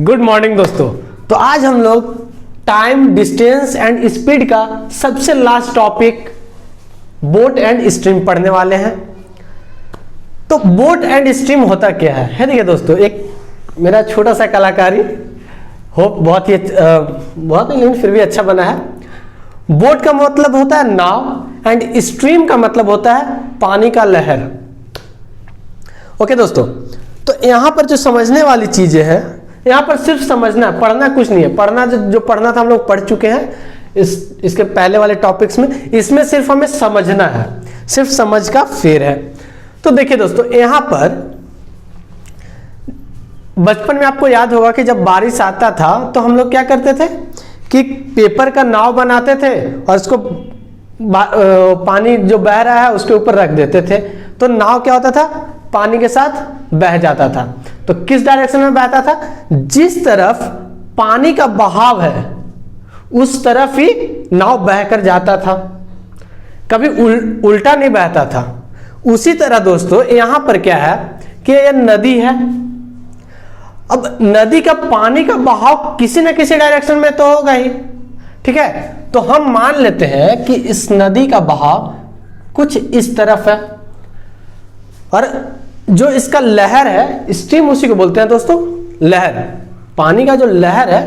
Good morning दोस्तों। तो आज हम लोग टाइम, डिस्टेंस एंड स्पीड का सबसे last topic boat and stream पढ़ने वाले हैं। तो बोट एंड स्ट्रीम होता क्या है देखिए दोस्तों, एक मेरा छोटा सा कलाकारी होप बहुत ही लेकिन फिर भी अच्छा बना है। बोट का मतलब होता है नाव एंड स्ट्रीम का मतलब होता है पानी का लहर। ओके दोस्तों, तो यहां पर जो समझने वाली चीजें हैं, यहां पर सिर्फ समझना है, पढ़ना कुछ नहीं है। पढ़ना जो पढ़ना था हम लोग पढ़ चुके हैं इसके पहले वाले टॉपिक्स में। इसमें सिर्फ हमें समझना है, सिर्फ समझ का फेर है। तो देखिए दोस्तों, यहां पर बचपन में आपको याद होगा कि जब बारिश आता था तो हम लोग क्या करते थे कि पेपर का नाव बनाते थे और इसको पानी जो बह रहा है उसके ऊपर रख देते थे। तो नाव क्या होता था, पानी के साथ बह जाता था। तो किस डायरेक्शन में बहता था, जिस तरफ पानी का बहाव है उस तरफ ही नाव बहकर जाता था, कभी उल्टा नहीं बहता था। उसी तरह दोस्तों यहां पर क्या है कि यह नदी है। अब नदी का पानी का बहाव किसी न किसी डायरेक्शन में तो होगा ही, ठीक है। तो हम मान लेते हैं कि इस नदी का बहाव कुछ इस तरफ है और जो इसका लहर है, स्ट्रीम उसी को बोलते हैं दोस्तों, लहर। पानी का जो लहर है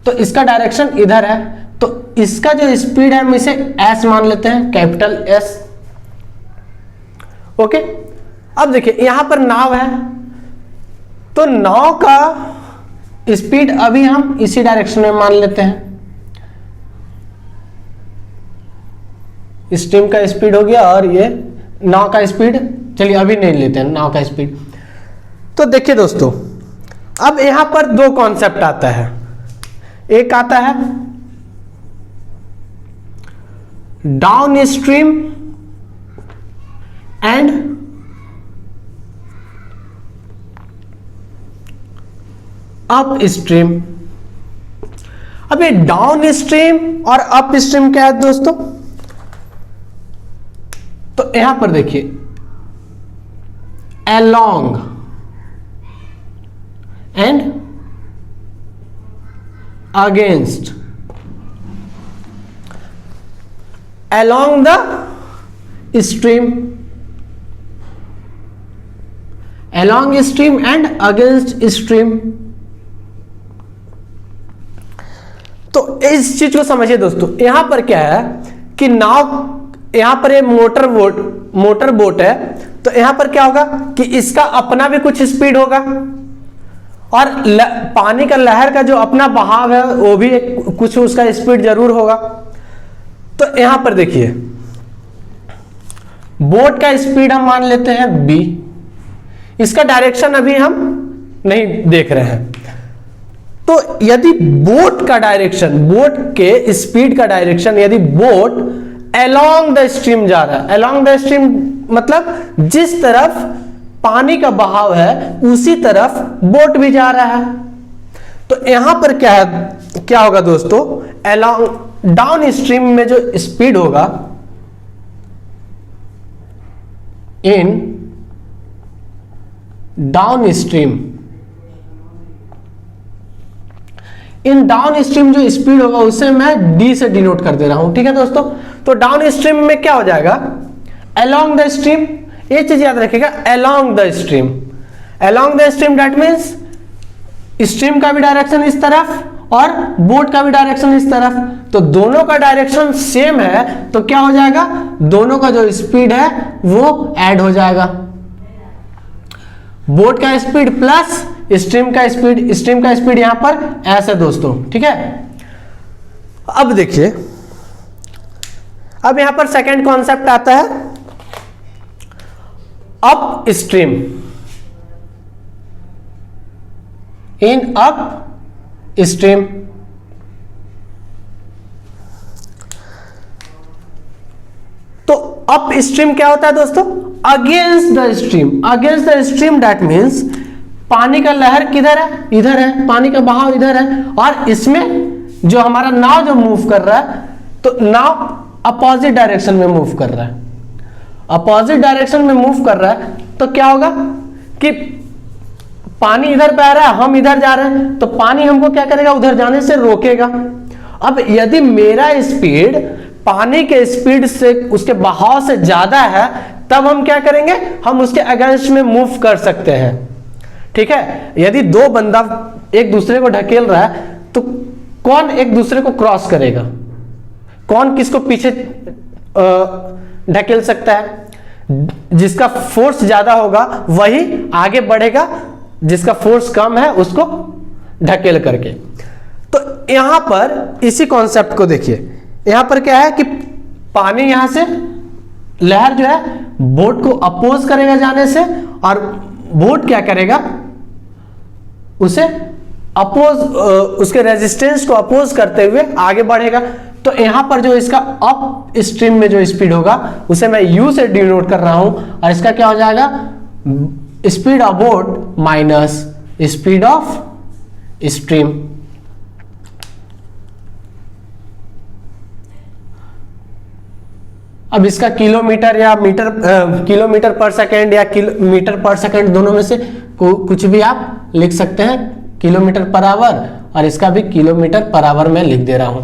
तो इसका डायरेक्शन इधर है। तो इसका जो स्पीड है हम इसे एस मान लेते हैं, कैपिटल एस। ओके, अब देखिए यहां पर नाव है तो नाव का स्पीड अभी हम इसी डायरेक्शन में मान लेते हैं। स्ट्रीम का स्पीड हो गया और ये नाव का स्पीड, चलिए अभी नहीं लेते हैं नाव का स्पीड। तो देखिए दोस्तों, अब यहां पर दो कॉन्सेप्ट आता है। एक आता है down stream and up stream. अब ये डाउन स्ट्रीम और अप स्ट्रीम क्या है दोस्तों, तो यहां पर देखिए along and against, along the stream, along stream and against stream। तो इस चीज को समझिए दोस्तों, यहां पर क्या है कि नाव, यहां पर ये मोटर बोट है। तो यहां पर क्या होगा कि इसका अपना भी कुछ स्पीड होगा और पानी का लहर का जो अपना बहाव है वो भी कुछ उसका स्पीड जरूर होगा। तो यहां पर देखिए बोट का स्पीड हम मान लेते हैं b, इसका डायरेक्शन अभी हम नहीं देख रहे हैं। तो यदि बोट का डायरेक्शन, बोट के स्पीड का डायरेक्शन, यदि बोट along द स्ट्रीम जा रहा है, along द स्ट्रीम मतलब जिस तरफ पानी का बहाव है उसी तरफ बोट भी जा रहा है। तो यहां पर क्या है, क्या होगा दोस्तों, along डाउन स्ट्रीम में जो स्पीड होगा इन डाउन स्ट्रीम, इन डाउन स्ट्रीम जो स्पीड होगा उसे मैं d से डिनोट कर दे रहा हूं, ठीक है दोस्तों। तो डाउन स्ट्रीम में क्या हो जाएगा, along द स्ट्रीम, ये चीज याद रखिएगा, along the stream, along the stream that means stream का भी डायरेक्शन इस तरफ और बोट का भी डायरेक्शन इस तरफ। तो दोनों का डायरेक्शन सेम है तो क्या हो जाएगा, दोनों का जो स्पीड है वो ऐड हो जाएगा। बोट का स्पीड प्लस स्ट्रीम का स्पीड, स्ट्रीम का स्पीड यहां पर ऐसे दोस्तों, ठीक है। अब देखिए, अब यहां पर सेकंड कॉन्सेप्ट आता है up stream. In up stream तो अप स्ट्रीम क्या होता है दोस्तों, against the stream. Against the stream that means पानी का लहर किधर है, इधर है, पानी का बहाव इधर है और इसमें जो हमारा नाव जो मूव कर रहा है तो नाव अपोजिट डायरेक्शन में मूव कर रहा है। अपोजिट डायरेक्शन में मूव कर रहा है तो क्या होगा कि पानी इधर बह रहा है, हम इधर जा रहे हैं, तो पानी हमको क्या करेगा, उधर जाने से रोकेगा। अब यदि मेरा स्पीड पानी के स्पीड से, उसके बहाव से ज्यादा है, तब हम क्या करेंगे, हम उसके अगेंस्ट में मूव कर सकते हैं। ठीक है, यदि दो बंदा एक दूसरे को ढकेल रहा है तो कौन एक दूसरे को क्रॉस करेगा, कौन किसको पीछे ढकेल सकता है? जिसका फोर्स ज्यादा होगा वही आगे बढ़ेगा, जिसका फोर्स कम है उसको ढकेल करके। तो यहां पर इसी कॉन्सेप्ट को देखिए, यहां पर क्या है कि पानी यहां से लहर जो है बोट को अपोज करेगा जाने से, और बोट क्या करेगा, उसे अपोज, उसके रेजिस्टेंस को अपोज करते हुए आगे बढ़ेगा। तो यहां पर जो इसका अप स्ट्रीम में जो स्पीड होगा उसे मैं यू से डिनोट कर रहा हूं, और इसका क्या हो जाएगा, speed of boat minus speed of stream. अब इसका किलोमीटर या मीटर, किलोमीटर पर सेकेंड या मीटर पर सेकेंड, दोनों में से कुछ भी आप लिख सकते हैं, किलोमीटर पर आवर, और इसका भी किलोमीटर पर आवर में लिख दे रहा हूं।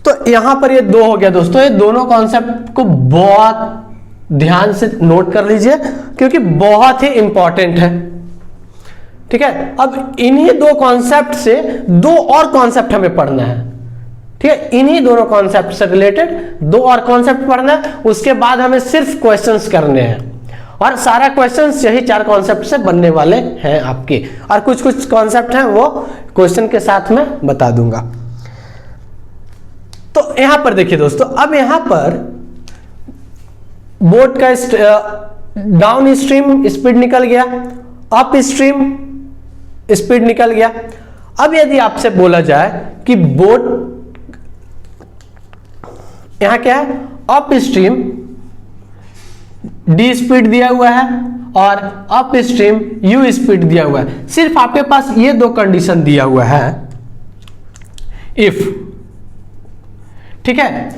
तो यहां पर ये दो हो गया दोस्तों, ये दोनों कॉन्सेप्ट को बहुत ध्यान से नोट कर लीजिए क्योंकि बहुत ही इंपॉर्टेंट है। ठीक है, अब इन्हीं दो कॉन्सेप्ट से दो और कॉन्सेप्ट हमें पढ़ना है। ठीक है, इन्हीं दोनों कॉन्सेप्ट से रिलेटेड दो और कॉन्सेप्ट पढ़ना है, उसके बाद हमें सिर्फ क्वेश्चंस करने हैं, और सारा क्वेश्चंस यही चार कॉन्सेप्ट से बनने वाले हैं आपके, और कुछ कुछ कॉन्सेप्ट हैं वो क्वेश्चन के साथ में बता दूंगा। तो यहां पर देखिए दोस्तों, अब यहां पर बोट का डाउन स्ट्रीम स्पीड निकल गया, अप स्ट्रीम स्पीड निकल गया। अब यदि आपसे बोला जाए कि बोट, यहां क्या है, अप स्ट्रीम डी स्पीड दिया हुआ है और अप स्ट्रीम यू स्पीड दिया हुआ है, सिर्फ आपके पास ये दो कंडीशन दिया हुआ है इफ। ठीक है,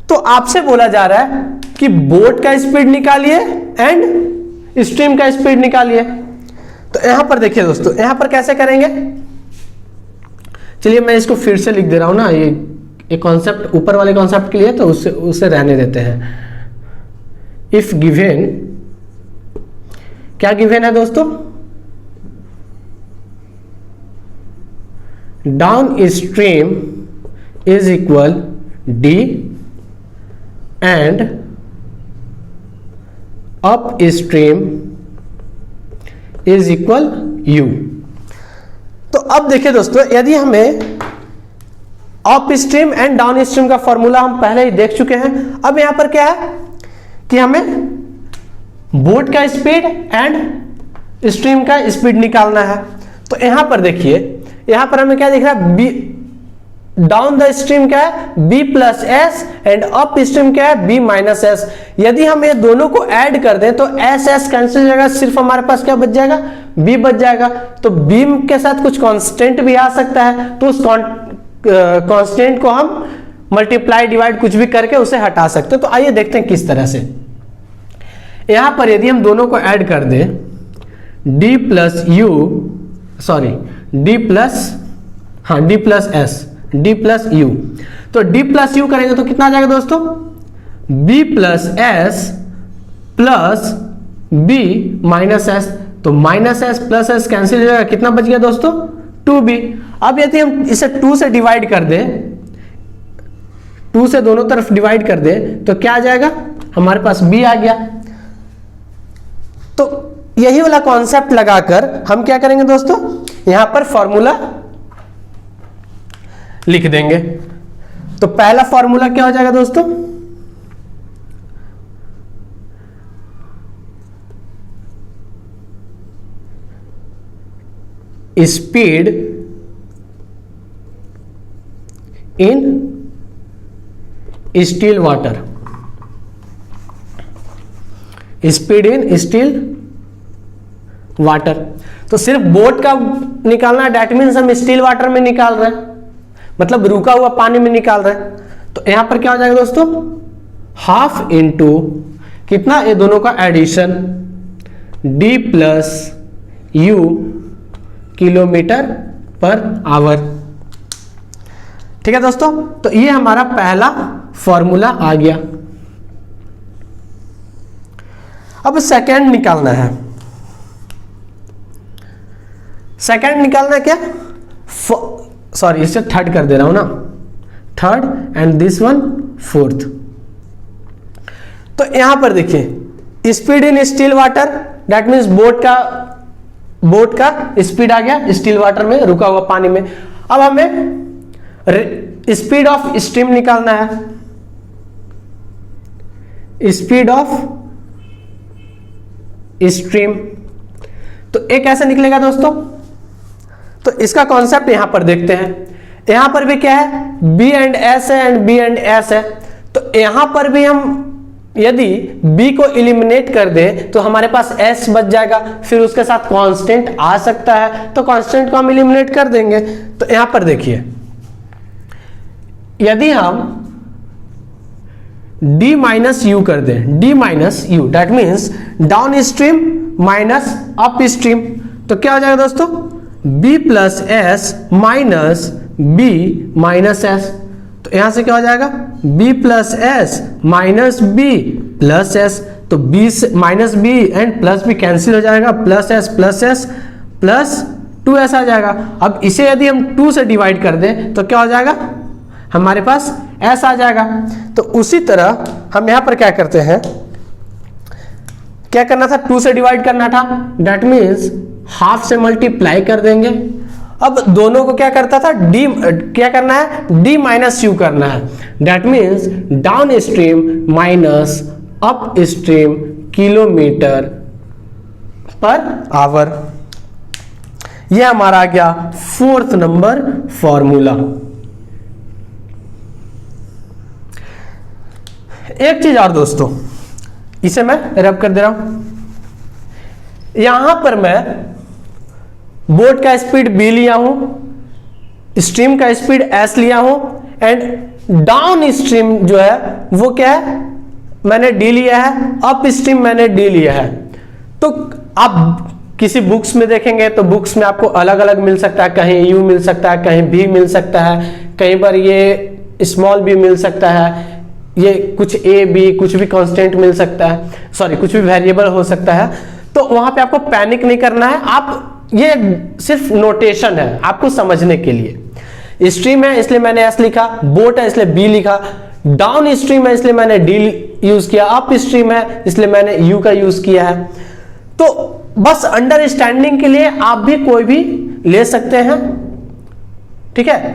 तो आपसे बोला जा रहा है कि बोट का स्पीड निकालिए एंड स्ट्रीम का स्पीड निकालिए। तो यहां पर देखिए दोस्तों, यहां पर कैसे करेंगे, चलिए मैं इसको फिर से लिख दे रहा हूं ना, ये कॉन्सेप्ट ऊपर वाले कॉन्सेप्ट के लिए, तो उसे रहने देते हैं। इफ गिवन, क्या गिवन है दोस्तों, down stream is equal D and up stream is equal you. तो अब देखिए दोस्तों, यदि हमें up stream and down stream का फॉर्मूला हम पहले ही देख चुके हैं, अब यहां पर क्या है कि हमें बोट का स्पीड एंड स्ट्रीम का स्पीड निकालना है। तो यहां पर देखिए, यहां पर हमें क्या दिख रहा है, बी डाउन द स्ट्रीम क्या है, B plus S, and upstream क्या है, बी माइनस एस। यदि हम ये दोनों को ऐड कर दें तो एस एस कैंसिल हो जाएगा, सिर्फ हमारे पास क्या बच जाएगा, बी बच जाएगा। तो बी के साथ कुछ कांस्टेंट भी आ सकता है, तो उस कांस्टेंट को हम मल्टीप्लाई डिवाइड कुछ भी करके उसे हटा सकते हैं। तो आइए देखते हैं किस तरह से। यहां पर यदि हम दोनों को ऐड कर दें, D plus U, sorry D plus, हाँ D plus S, D plus U, तो डी प्लस यू करेंगे तो कितना आ जाएगा दोस्तों, B plus S plus B minus S. तो minus S plus S cancel हो जाएगा, कितना बच गया दोस्तों, 2b। अब यदि हम इसे 2 से डिवाइड कर दें, 2 से दोनों तरफ डिवाइड कर दें तो क्या आ जाएगा, हमारे पास b आ गया। तो यही वाला कॉन्सेप्ट लगाकर हम क्या करेंगे दोस्तों, यहां पर फॉर्मूला लिख देंगे। तो पहला फॉर्मूला क्या हो जाएगा दोस्तों, speed in still water, speed in still water. तो सिर्फ बोट का निकालना है, डेट मीन्स हम स्टील वाटर में निकाल रहे हैं, मतलब रुका हुआ पानी में निकाल रहे हैं। तो यहां पर क्या हो जाएगा दोस्तों, हाफ इंटू कितना, ये दोनों का addition, d plus u kilometre per hour. ठीक है दोस्तों, तो ये हमारा पहला फॉर्मूला आ गया। अब सेकंड निकालना है। सेकंड निकालना क्या, सॉरी इसे थर्ड कर दे रहा हूं ना, third and this one fourth. तो यहां पर देखिए speed in still water, that means boat का स्पीड आ गया स्टिल वाटर में, रुका हुआ पानी में। अब हमें स्पीड ऑफ स्ट्रीम निकालना है, स्पीड ऑफ स्ट्रीम। तो एक कैसे निकलेगा दोस्तों, तो इसका कॉन्सेप्ट यहां पर देखते हैं। यहां पर भी क्या है, B एंड S है एंड B एंड S है। तो यहां पर भी हम यदि B को इलिमिनेट कर दें तो हमारे पास S बच जाएगा, फिर उसके साथ कांस्टेंट आ सकता है, तो कांस्टेंट को हम इलिमिनेट कर देंगे। तो यहां पर देखिए यदि हम D माइनस यू कर दें, D minus you that means down stream minus up stream, तो क्या हो जाएगा दोस्तों, B plus S minus B minus S. तो यहां से क्या हो जाएगा, B plus S minus B plus S. तो B से minus B and plus B cancel हो जाएगा, प्लस एस प्लस 2s आ जाएगा। अब इसे यदि हम 2 से डिवाइड कर दें तो क्या हो जाएगा, हमारे पास s आ जाएगा। तो उसी तरह हम यहां पर क्या करते हैं, क्या करना था, 2 से डिवाइड करना था, दैट मीन्स हाफ से मल्टीप्लाई कर देंगे। अब दोनों को क्या करता था, क्या करना है, D माइनस यू करना है, that means down stream minus up stream kilometre per our. यह हमारा आ गया 4th नंबर फॉर्मूला। एक चीज और दोस्तों, इसे मैं रब कर दे रहा हूं। यहां पर मैं बोट का स्पीड B लिया हूं, स्ट्रीम का स्पीड S लिया हूं एंड डाउन स्ट्रीम जो है वो क्या है, मैंने D लिया है, अप स्ट्रीम मैंने D लिया है। तो आप किसी बुक्स में देखेंगे तो बुक्स में आपको अलग अलग मिल सकता है, कहीं U मिल सकता है, कहीं B मिल सकता है, कई बार ये स्मॉल b मिल सकता है, ये कुछ A B कुछ भी कांस्टेंट मिल सकता है, सॉरी कुछ भी वेरिएबल हो सकता है। तो वहां पे आपको पैनिक नहीं करना है, आप ये सिर्फ नोटेशन है आपको समझने के लिए। स्ट्रीम है इसलिए मैंने S लिखा, बोट है इसलिए B लिखा, डाउन स्ट्रीम है इसलिए मैंने D यूज किया, अप स्ट्रीम है इसलिए मैंने U का यूज किया है। तो बस अंडरस्टैंडिंग के लिए आप भी कोई भी ले सकते हैं, ठीक है।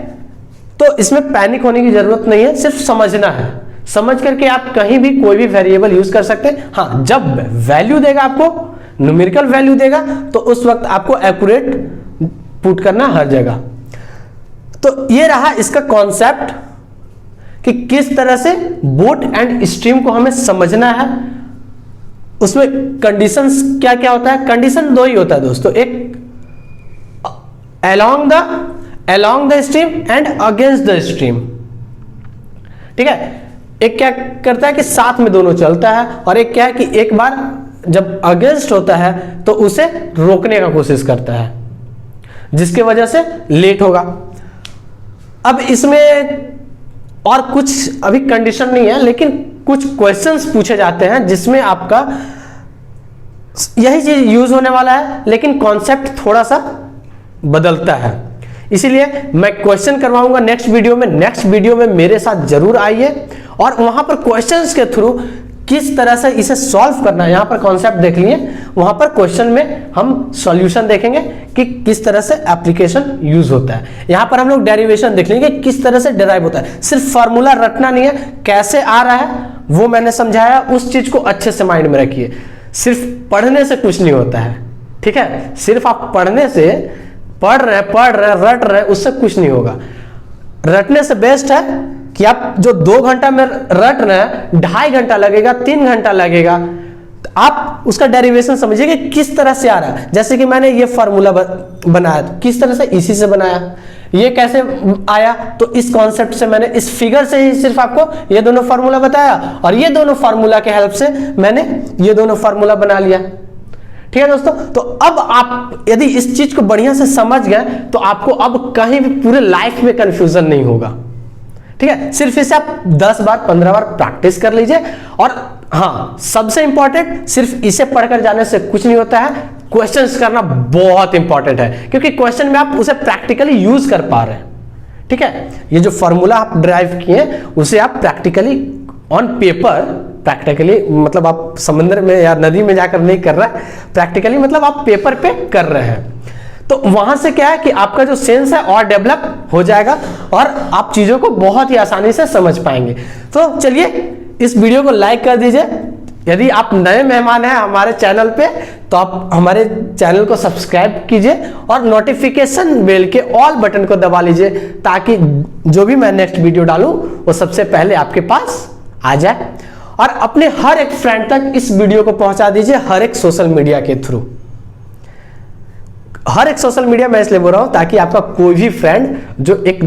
तो इसमें पैनिक होने की जरूरत नहीं है, सिर्फ समझना है, समझ करके आप कहीं भी कोई भी वेरिएबल यूज कर सकते हैं। हाँ, जब वैल्यू देगा आपको, न्यूमेरिकल वैल्यू देगा, तो उस वक्त आपको एक्यूरेट पुट करना हर जगह। तो ये रहा इसका कॉन्सेप्ट कि किस तरह से बोट एंड स्ट्रीम को हमें समझना है। उसमें कंडीशंस क्या क्या होता है, कंडीशन 2 ही होता है दोस्तों, एक along the stream and against the stream, ठीक है। एक क्या करता है कि साथ में दोनों चलता है, और एक क्या है कि एक बार जब अगेंस्ट होता है तो उसे रोकने का कोशिश करता है, जिसकी वजह से लेट होगा। अब इसमें और कुछ अभी कंडीशन नहीं है, लेकिन कुछ क्वेश्चंस पूछे जाते हैं जिसमें आपका यही चीज यूज होने वाला है, लेकिन कॉन्सेप्ट थोड़ा सा बदलता है। इसीलिए मैं क्वेश्चन करवाऊंगा नेक्स्ट वीडियो में मेरे साथ जरूर आइए, और वहां पर क्वेश्चंस के थ्रू किस तरह से इसे सॉल्व करना है, यहां पर कॉन्सेप्ट देख लिए, वहां पर क्वेश्चन में हम सॉल्यूशन देखेंगे कि किस तरह से एप्लीकेशन यूज होता है। यहां पर हम लोग डेरिवेशन देख लेंगे किस तरह से डेराइव होता है। सिर्फ फार्मूला रटना नहीं है, कैसे आ रहा है वो मैंने समझाया, उस चीज को अच्छे से माइंड में रखिए। सिर्फ पढ़ने से कुछ नहीं होता है, ठीक है। सिर्फ आप पढ़ने से पढ़ रहे रट रहे, उससे कुछ नहीं होगा। रटने से बेस्ट है कि आप जो 2 घंटा में रट रहे हैं, 2.5 घंटा लगेगा, 3 घंटा लगेगा, तो आप उसका डेरिवेशन समझिए कि किस तरह से आ रहा है। जैसे कि मैंने ये फार्मूला बनाया, तो किस तरह से इसी से बनाया, ये कैसे आया, तो इस कॉन्सेप्ट से मैंने इस फिगर से ही सिर्फ आपको ये दोनों फार्मूला बताया, और ये दोनों फार्मूला के हेल्प से मैंने ये दोनों फार्मूला बना लिया, ठीक है दोस्तों। तो अब आप यदि इस चीज को बढ़िया से समझ गए तो आपको अब कहीं भी पूरे लाइफ में कंफ्यूजन नहीं होगा। ठीक है, सिर्फ इसे आप 10 बार 15 बार प्रैक्टिस कर लीजिए। और हाँ, सबसे इंपॉर्टेंट, सिर्फ इसे पढ़कर जाने से कुछ नहीं होता है, क्वेश्चंस करना बहुत इंपॉर्टेंट है, क्योंकि क्वेश्चन में आप उसे प्रैक्टिकली यूज कर पा रहे हैं। ठीक है, ये जो फॉर्मूला आप ड्राइव किए उसे आप प्रैक्टिकली ऑन पेपर, प्रैक्टिकली मतलब आप समुद्र में या नदी में जाकर नहीं कर रहे हैं, प्रैक्टिकली मतलब आप पेपर पे कर रहे हैं। तो वहां से क्या है कि आपका जो सेंस है और डेवलप हो जाएगा और आप चीजों को बहुत ही आसानी से समझ पाएंगे। तो चलिए इस वीडियो को लाइक कर दीजिए। यदि आप नए मेहमान हैं हमारे चैनल पे तो आप हमारे चैनल को सब्सक्राइब कीजिए और नोटिफिकेशन बेल के ऑल बटन को दबा लीजिए, ताकि जो भी मैं नेक्स्ट वीडियो डालूं वो सबसे पहले आपके पास आ जाए। और अपने हर एक फ्रेंड तक इस वीडियो को पहुंचा दीजिए, हर एक सोशल मीडिया के थ्रू। हर एक सोशल मीडिया मैं इसलिए बोल रहा हूं ताकि आपका कोई भी फ्रेंड जो एक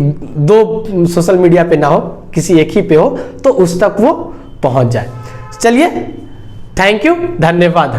दो सोशल मीडिया पे ना हो, किसी एक ही पे हो, तो उस तक वो पहुंच जाए। चलिए, थैंक यू, धन्यवाद।